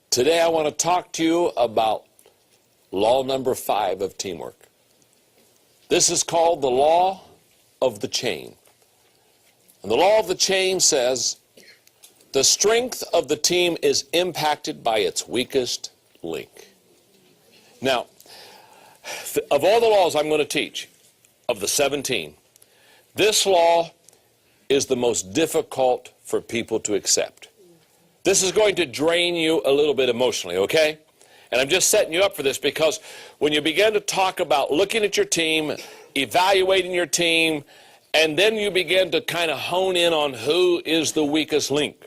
Today I want to talk to you about law number 5 of teamwork. This is called the law of the chain. And the law of the chain says the strength of the team is impacted by its weakest link. Now, of all the laws I'm going to teach, of the 17, this law is the most difficult for people to accept. This is going to drain you a little bit emotionally, okay? And I'm just setting you up for this because when you begin to talk about looking at your team, evaluating your team, and then you begin to kind of hone in on who is the weakest link.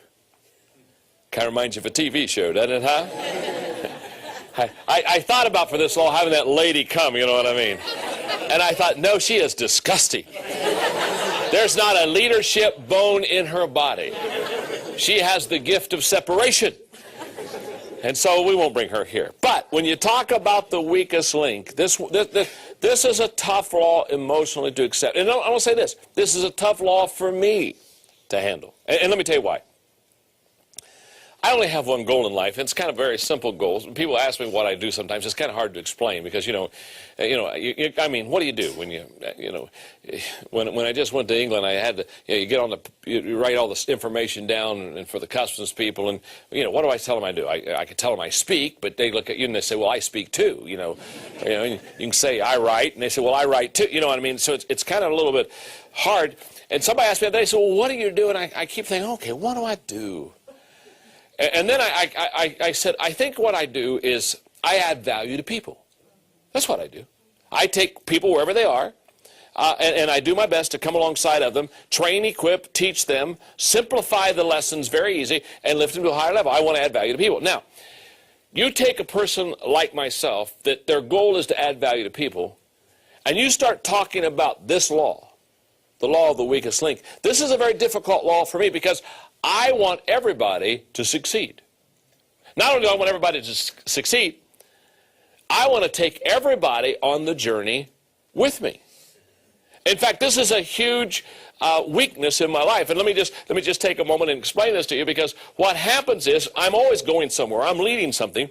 Kind of reminds you of a TV show, doesn't it, huh? I thought about for this law having that lady come, you know what I mean? And I thought, no, she is disgusting. There's not a leadership bone in her body. She has the gift of separation. And so we won't bring her here. But when you talk about the weakest link, this is a tough law emotionally to accept. And I want to say this. This is a tough law for me to handle. And let me tell you why. I only have one goal in life, and it's kind of very simple goals. When people ask me what I do sometimes, it's kind of hard to explain because, I mean, what do you do when when I just went to England, I had to, you get on you write all this information down and for the customs people, and, what do I tell them I do? I could tell them I speak, but they look at you and they say, well, I speak too, you can say I write, and they say, well, I write too, you know what I mean? So it's kind of a little bit hard. And somebody asked me, they said, well, what do you do? And I keep thinking, okay, what do I do? And then I said, I think what I do is I add value to people. That's what I do. I take people wherever they are, and I do my best to come alongside of them, train, equip, teach them, simplify the lessons very easy, and lift them to a higher level. I want to add value to people. Now, you take a person like myself that their goal is to add value to people, and you start talking about this law, the law of the weakest link. This is a very difficult law for me because I want everybody to succeed. Not only do I want everybody to succeed, I want to take everybody on the journey with me. In fact, this is a huge weakness in my life. And let me just take a moment and explain this to you, because what happens is I'm always going somewhere. I'm leading something.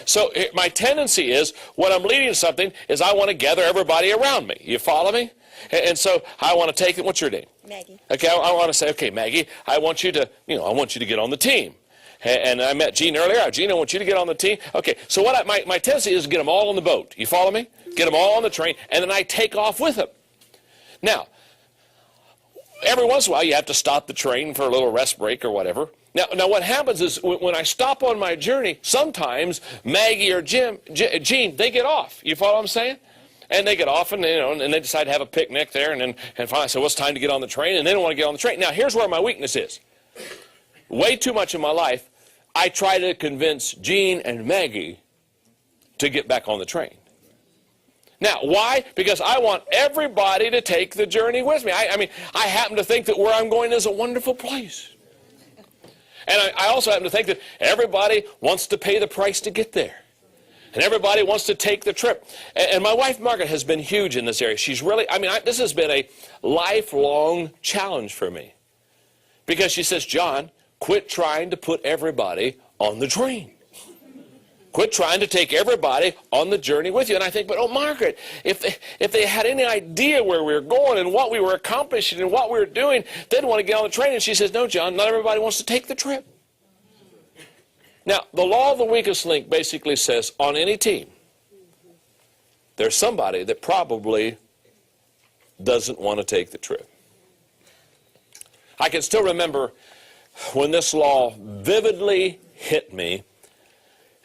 So my tendency is when I'm leading something is I want to gather everybody around me. You follow me? And so I want to take it. What's your name? Maggie. Okay, I want to say, okay, Maggie, I want you to, I want you to get on the team. And I met Gene earlier. Gene, I want you to get on the team. Okay, so my tendency is to get them all on the boat. You follow me? Get them all on the train, and then I take off with them. Now, every once in a while, you have to stop the train for a little rest break or whatever. Now what happens is when I stop on my journey, sometimes Maggie or Gene, they get off. You follow what I'm saying? And they get off, and and they decide to have a picnic there, and finally I say, well, it's time to get on the train, and they don't want to get on the train. Now, here's where my weakness is. Way too much in my life, I try to convince Gene and Maggie to get back on the train. Now, why? Because I want everybody to take the journey with me. I mean, I happen to think that where I'm going is a wonderful place. And I also happen to think that everybody wants to pay the price to get there. And everybody wants to take the trip. And my wife, Margaret, has been huge in this area. She's really, this has been a lifelong challenge for me. Because she says, John, quit trying to put everybody on the train. Quit trying to take everybody on the journey with you. And I think, but Margaret, if they had any idea where we were going and what we were accomplishing and what we were doing, they'd want to get on the train. And she says, no, John, not everybody wants to take the trip. Now, the law of the weakest link basically says on any team, there's somebody that probably doesn't want to take the trip. I can still remember when this law vividly hit me.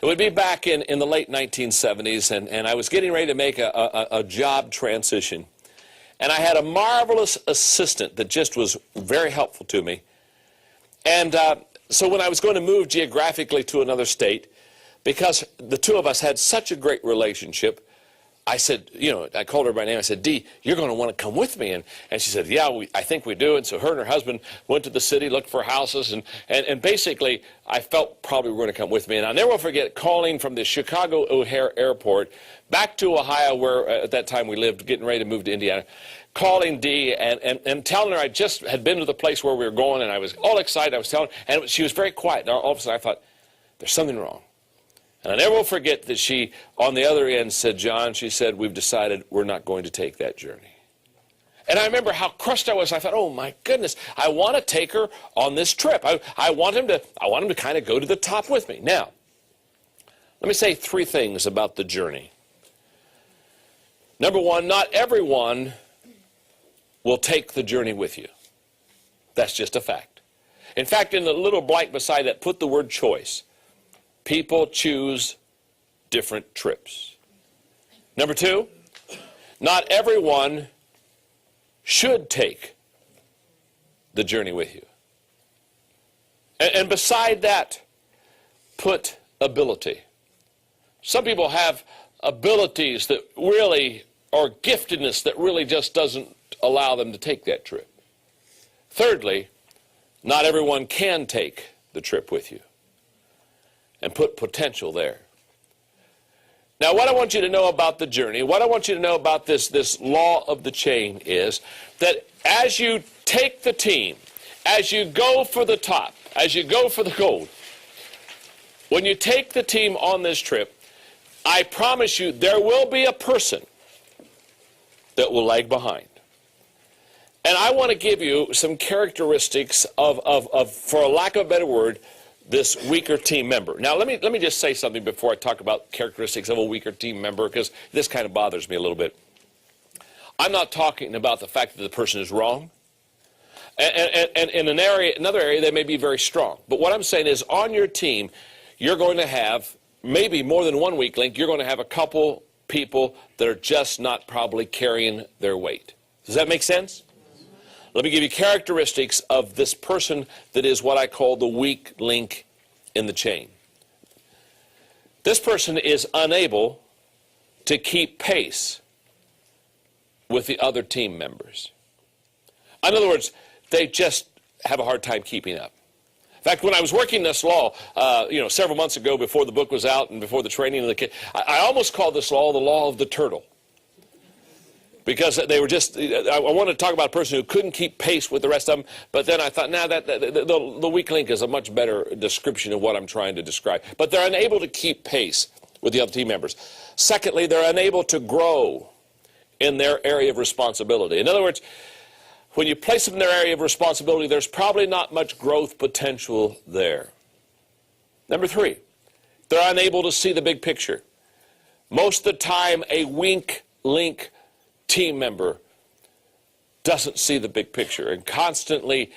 It would be back in the late 1970s, and I was getting ready to make a job transition. And I had a marvelous assistant that just was very helpful to me. And so when I was going to move geographically to another state, because the two of us had such a great relationship, I said, I called her by name. I said, Dee, you're going to want to come with me. And she said, yeah, I think we do. And so her and her husband went to the city, looked for houses. And basically, I felt probably were going to come with me. And I'll never forget calling from the Chicago O'Hare Airport back to Ohio, where at that time we lived, getting ready to move to Indiana, calling Dee and telling her I just had been to the place where we were going. And I was all excited. I was telling her. And she was very quiet. And all of a sudden, I thought, there's something wrong. And I never will forget that she, on the other end, said, John, she said, we've decided we're not going to take that journey. And I remember how crushed I was. I thought, oh my goodness, I want to take her on this trip. I want him to kind of go to the top with me. Now, let me say three things about the journey. Number one, not everyone will take the journey with you. That's just a fact. In fact, in the little blank beside that, put the word choice. People choose different trips. Number two, not everyone should take the journey with you. And beside that, put ability. Some people have abilities that really, or giftedness that really just doesn't allow them to take that trip. Thirdly, not everyone can take the trip with you. And put potential there. Now, what I want you to know about the journey, what I want you to know about this law of the chain is that as you take the team, as you go for the top, as you go for the gold, when you take the team on this trip, I promise you there will be a person that will lag behind. And I want to give you some characteristics of, for a lack of a better word, this weaker team member. Now, let me just say something before I talk about characteristics of a weaker team member, because this kind of bothers me a little bit. I'm not talking about the fact that the person is wrong. And in another area, they may be very strong. But what I'm saying is, on your team, you're going to have maybe more than one weak link. You're going to have a couple people that are just not probably carrying their weight. Does that make sense? Let me give you characteristics of this person that is what I call the weak link in the chain. This person is unable to keep pace with the other team members. In other words, they just have a hard time keeping up. In fact, when I was working this law, several months ago before the book was out and before the training of the kid, I almost called this law the law of the turtle. Because they were just, I wanted to talk about a person who couldn't keep pace with the rest of them, but then I thought, the weak link is a much better description of what I'm trying to describe. But they're unable to keep pace with the other team members. Secondly, they're unable to grow in their area of responsibility. In other words, when you place them in their area of responsibility, there's probably not much growth potential there. Number three, they're unable to see the big picture. Most of the time, a weak link team member doesn't see the big picture and constantly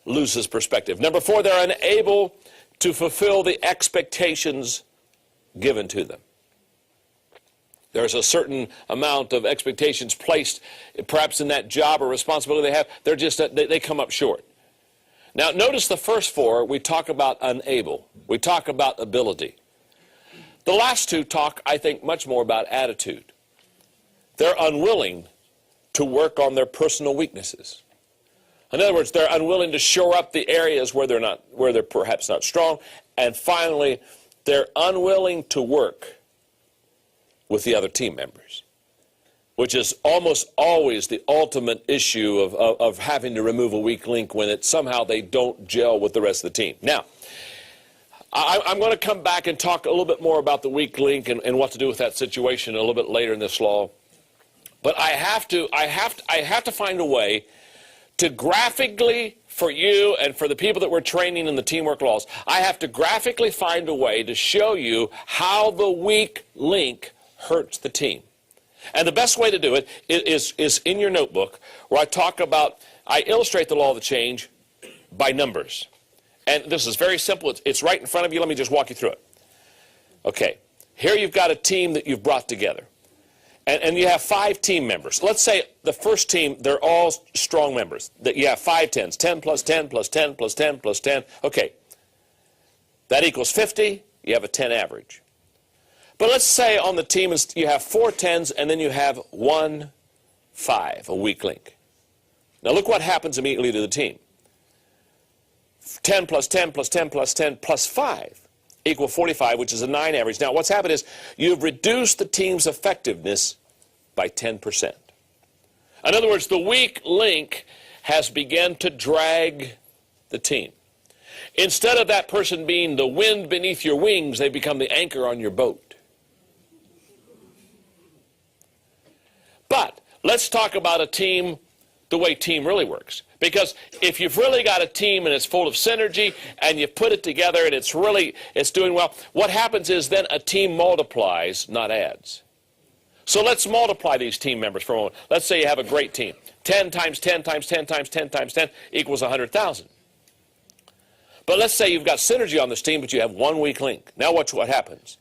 loses perspective. Number four, they're unable to fulfill the expectations given to them. There's a certain amount of expectations placed perhaps in that job or responsibility they have. They're just, they come up short. Now, notice the first four, we talk about unable. We talk about ability. The last two talk, I think, much more about attitude. They're unwilling to work on their personal weaknesses. In other words, they're unwilling to shore up the areas where they're perhaps not strong. And finally, they're unwilling to work with the other team members, which is almost always the ultimate issue of having to remove a weak link when somehow they don't gel with the rest of the team. Now, I'm going to come back and talk a little bit more about the weak link and what to do with that situation a little bit later in this law. But I have to find a way to graphically, for you and for the people that we're training in the teamwork laws, I have to graphically find a way to show you how the weak link hurts the team. And the best way to do it is in your notebook, where I illustrate the law of the change by numbers. And this is very simple. It's right in front of you. Let me just walk you through it. Okay, here you've got a team that you've brought together. And you have 5 team members. Let's say the first team, they're all strong members. That you have 5 10s, 10 plus 10 plus 10 plus 10 plus 10. Okay, that equals 50. You have a 10 average. But let's say on the team you have 4 10s and then you have 1 5, a weak link. Now look what happens immediately to the team. 10 plus 10 plus 10 plus 10 plus 5 equal 45, which is a 9 average. Now what's happened is you've reduced the team's effectiveness by 10%. In other words, the weak link has begun to drag the team. Instead of that person being the wind beneath your wings, they become the anchor on your boat. But let's talk about a team the way team really works. Because if you've really got a team and it's full of synergy and you put it together and it's doing well, what happens is then a team multiplies, not adds. So let's multiply these team members for a moment. Let's say you have a great team. 10 times 10 times 10 times 10 times 10 equals 100,000. But let's say you've got synergy on this team, but you have one weak link. Now watch what happens.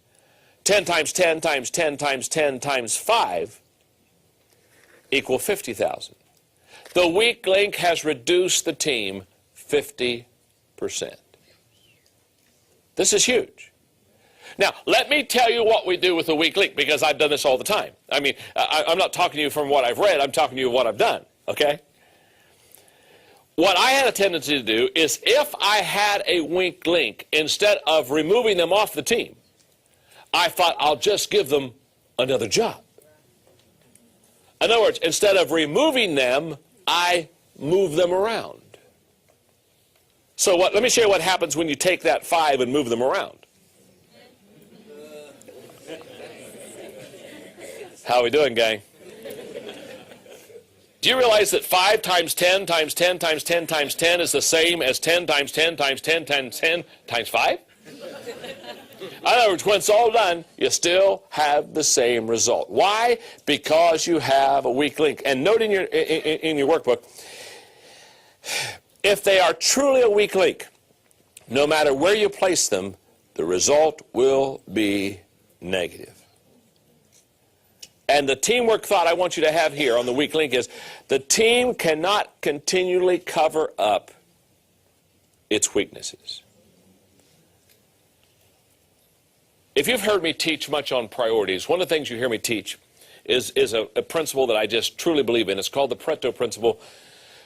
10 times 10 times 10 times 10 times 5 equal 50,000. The weak link has reduced the team 50%. This is huge. Now, let me tell you what we do with the weak link, because I've done this all the time. I mean, I'm not talking to you from what I've read. I'm talking to you what I've done, okay? What I had a tendency to do is if I had a weak link, instead of removing them off the team, I thought I'll just give them another job. In other words, instead of removing them, I move them around. So let me show you what happens when you take that 5 and move them around. How are we doing, gang? Do you realize that 5 times 10 times 10 times 10 times 10 is the same as 10 times 10 times 10 times 10 times 5? In other words, when it's all done, you still have the same result. Why? Because you have a weak link. And note in your workbook, if they are truly a weak link, no matter where you place them, the result will be negative. And the teamwork thought I want you to have here on the weak link is the team cannot continually cover up its weaknesses. If you've heard me teach much on priorities, one of the things you hear me teach is a principle that I just truly believe in. It's called the Pareto principle,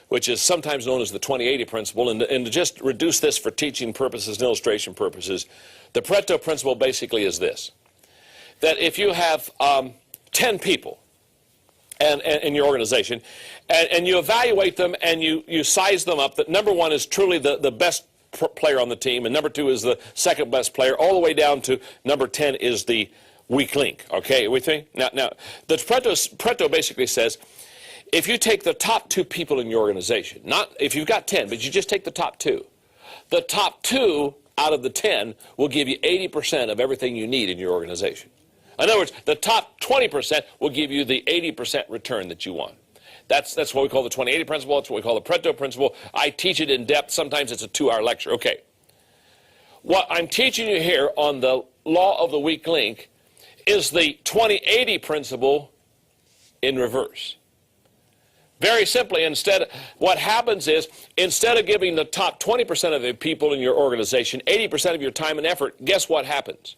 which is sometimes known as the 20-80 principle. And to just reduce this for teaching purposes and illustration purposes, the Pareto principle basically is this, that if you have 10 people in your organization, and you evaluate them and you size them up, that number 1 is truly the best player on the team, and number 2 is the second best player, all the way down to number 10 is the weak link. Okay, with me? Now the Pareto basically says, if you take the top 2 people in your organization, not if you've got 10, but you just take the top 2 out of the 10 will give you 80% of everything you need in your organization. In other words, the top 20% will give you the 80% return that you want. That's what we call the 20-80 principle. That's what we call the Pareto principle. I teach it in depth. Sometimes it's a 2-hour lecture. Okay. What I'm teaching you here on the law of the weak link is the 20-80 principle in reverse. Very simply, what happens is, instead of giving the top 20% of the people in your organization 80% of your time and effort, guess what happens?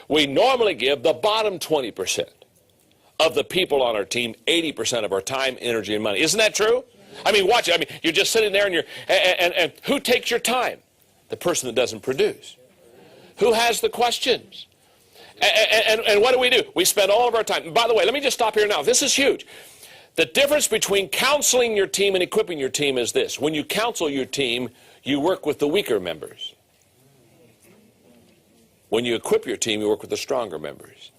We normally give the bottom 20% of the people on our team 80% of our time, energy, and money. Isn't that true? I mean, watch it. I mean, you're just sitting there and who takes your time? The person that doesn't produce. Who has the questions? And what do? We spend all of our time. By the way, let me just stop here now. This is huge. The difference between counseling your team and equipping your team is this. When you counsel your team, you work with the weaker members. When you equip your team, you work with the stronger members.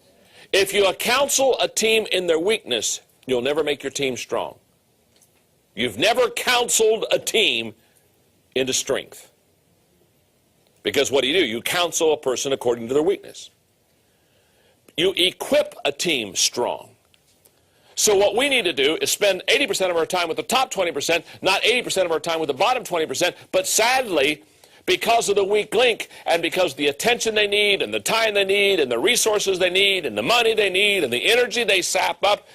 If you counsel a team in their weakness, you'll never make your team strong. You've never counseled a team into strength. Because what do? You counsel a person according to their weakness. You equip a team strong. So what we need to do is spend 80% of our time with the top 20%, not 80% of our time with the bottom 20%, but sadly, because of the weak link and because of the attention they need and the time they need and the resources they need and the money they need and the energy they sap up,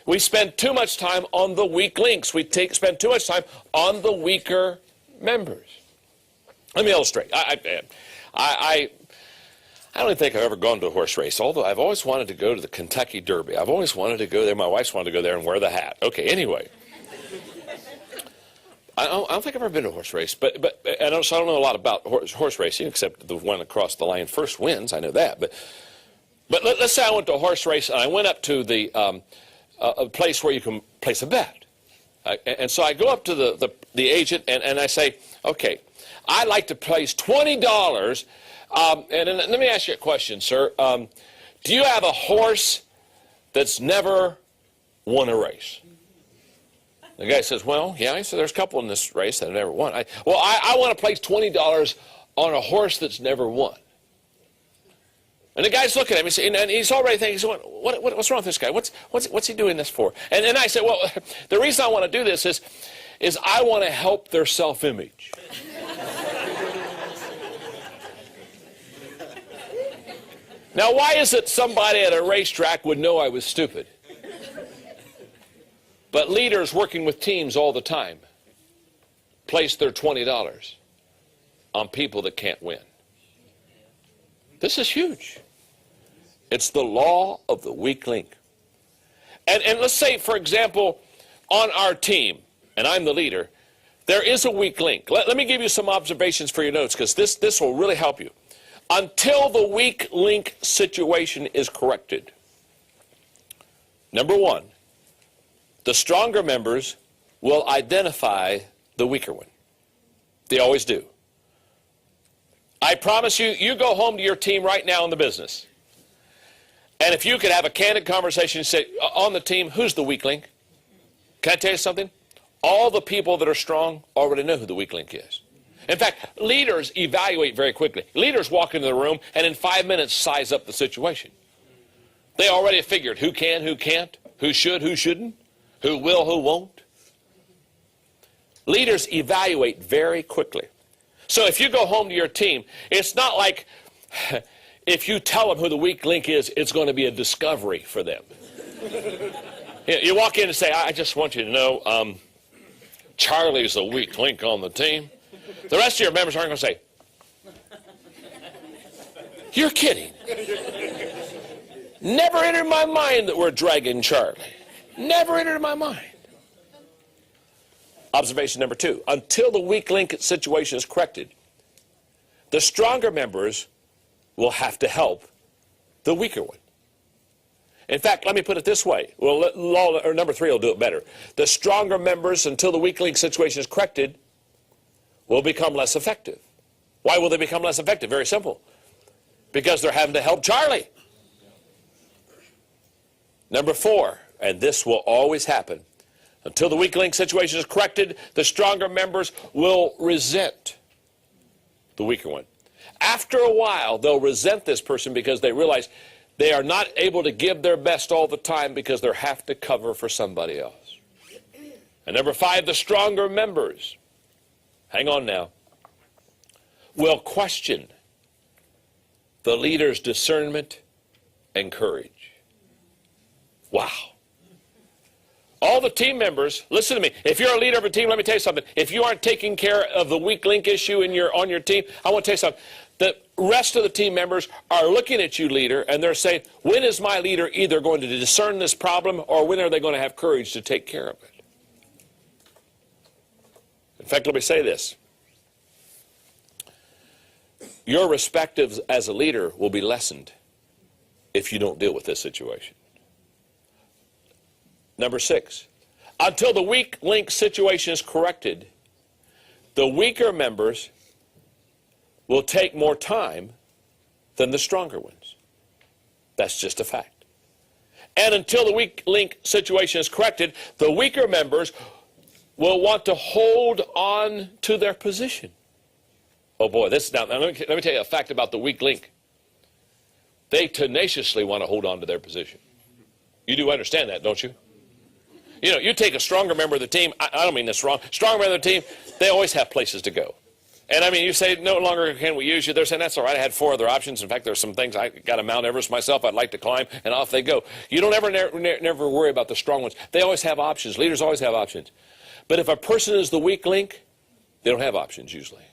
we spend too much time on the weak links. We spend too much time on the weaker members. Let me illustrate. I don't even think I've ever gone to a horse race, although I've always wanted to go to the Kentucky Derby. I've always wanted to go there. My wife's wanted to go there and wear the hat. Okay, anyway. I don't think I've ever been to a horse race, but I don't know a lot about horse racing, except the one across the line first wins. I know that. But let's say I went to a horse race and I went up to the a place where you can place a bet. And so I go up to the agent and I say, okay, I'd like to place $20. And let me ask you a question, sir. Do you have a horse that's never won a race? The guy says, well, yeah. He said, there's a couple in this race that have never won. I want to place $20 on a horse that's never won. And the guy's looking at me, and he's already thinking, what's wrong with this guy? What's he doing this for? And I said, well, the reason I want to do this is I want to help their self-image. Now, why is it somebody at a racetrack would know I was stupid? But leaders working with teams all the time place their $20 on people that can't win. This is huge. It's the law of the weak link. And let's say, for example, on our team, and I'm the leader, there is a weak link. Let me give you some observations for your notes, because this will really help you. Until the weak link situation is corrected. Number one, the stronger members will identify the weaker one. They always do. I promise you, you go home to your team right now in the business, and if you could have a candid conversation and say, on the team, who's the weak link? Can I tell you something? All the people that are strong already know who the weak link is. In fact, leaders evaluate very quickly. Leaders walk into the room and in 5 minutes size up the situation. They already figured who can, who can't, who should, who shouldn't, who will, who won't. Leaders evaluate very quickly. So if you go home to your team, it's not like if you tell them who the weak link is, it's going to be a discovery for them. You walk in and say, I just want you to know, Charlie's the weak link on the team. The rest of your members aren't going to say, you're kidding. Never entered my mind that we're dragging Charlie. Never entered my mind. Observation number two, until the weak link situation is corrected, the stronger members will have to help the weaker one. In fact, let me put it this way. Well, number three will do it better. The stronger members, until the weak link situation is corrected, will become less effective. Why will they become less effective? Very simple. Because they're having to help Charlie. Number four, and this will always happen, until the weak link situation is corrected, the stronger members will resent the weaker one. After a while, they'll resent this person because they realize they are not able to give their best all the time because they have to cover for somebody else. And number five, the stronger members, hang on now, will question the leader's discernment and courage. Wow. All the team members, listen to me. If you're a leader of a team, let me tell you something. If you aren't taking care of the weak link issue on your team, I want to tell you something. The rest of the team members are looking at you, leader, and they're saying, when is my leader either going to discern this problem or when are they going to have courage to take care of it? In fact, let me say this. Your respect as a leader will be lessened if you don't deal with this situation. Number six, until the weak link situation is corrected, the weaker members will take more time than the stronger ones. That's just a fact. And until the weak link situation is corrected, the weaker members will want to hold on to their position. Oh boy, now let me tell you a fact about the weak link. They tenaciously want to hold on to their position. You do understand that, don't you? You know, you take a stronger member of the team, I don't mean this wrong, stronger member of the team, they always have places to go. And I mean, you say, no longer can we use you. They're saying, that's all right, I had 4 other options. In fact, there's some things, I got a Mount Everest myself I'd like to climb, and off they go. You don't never worry about the strong ones. They always have options. Leaders always have options. But if a person is the weak link, they don't have options usually.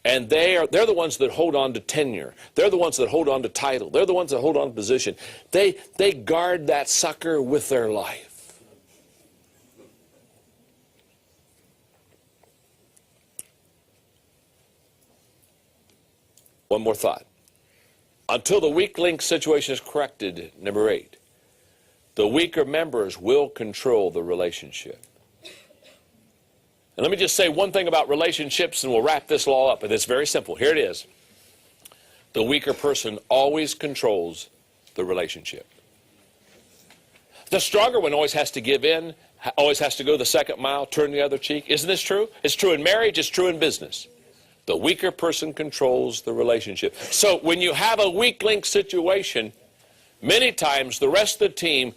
And they're the ones that hold on to tenure. They're the ones that hold on to title. They're the ones that hold on to position. They guard that sucker with their life. One more thought. Until the weak link situation is corrected, number 8, the weaker members will control the relationship. And let me just say one thing about relationships, and we'll wrap this law up. And it's very simple. Here it is. The weaker person always controls the relationship. The stronger one always has to give in, always has to go the second mile, turn the other cheek. Isn't this true? It's true in marriage, it's true in business. The weaker person controls the relationship. So when you have a weak link situation, many times the rest of the team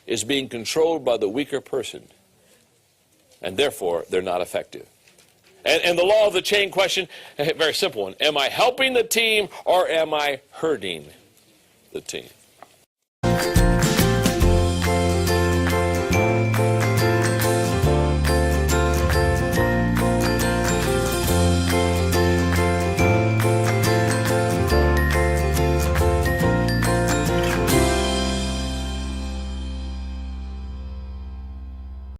is being controlled by the weaker person. And therefore, they're not effective. And the law of the chain question, a very simple one. Am I helping the team or am I hurting the team?